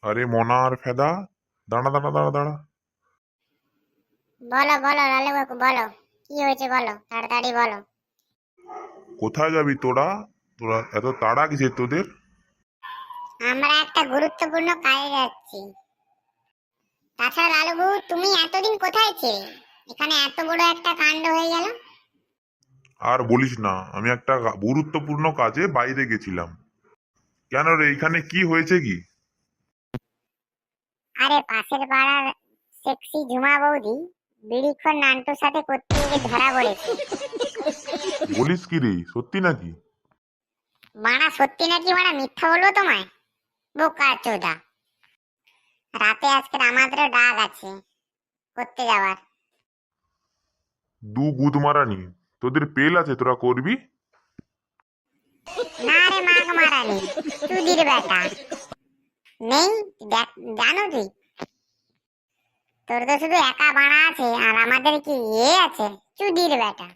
আরে মনা আর ফেদা, দাঁড়া দাঁড়া দাঁড়া দাঁড়া। বলো বলো লালু কাকু বলো, কি হয়েছে বলো, তাড়াতাড়ি বলো। কোথায় যাবি তোরা? তোরা এত তাড়া কিসের তোদের? আমরা একটা গুরুত্বপূর্ণ কাজে যাচ্ছি। তাছাড়া লালুবাবু, তুমি এতদিন কোথায় ছিলে? এখানে এত বড় একটা কাণ্ড হয়ে গেল। আর বলিস না, আমি একটা গুরুত্বপূর্ণ কাজে বাইরে গেছিলাম। কেন রে, এইখানে কি হয়েছে কি? আরে পাশের পাড়ার সেক্সি ঝুমা বৌদি বিড়িক্ষণ নান্টুর সাথে করতে গিয়ে ধরা পড়েছে। বলিস কি রে, সত্যি নাকি? মানা সত্যি নাকি মানা মিথ্যা বলবো তোমায়? বোকা চোদা। রাতে আজকে আমাদেরও ডাক আছে করতে যাওয়ার। দু গুদ মারানি, তোদের পেল আছে, তোরা করবি? না রে মাগ মারানি, চুদির বেটা নেই। জানো তুই, তোর তো শুধু একা বাড়া আছে আর আমাদের কি আছে? চুদির বেটা।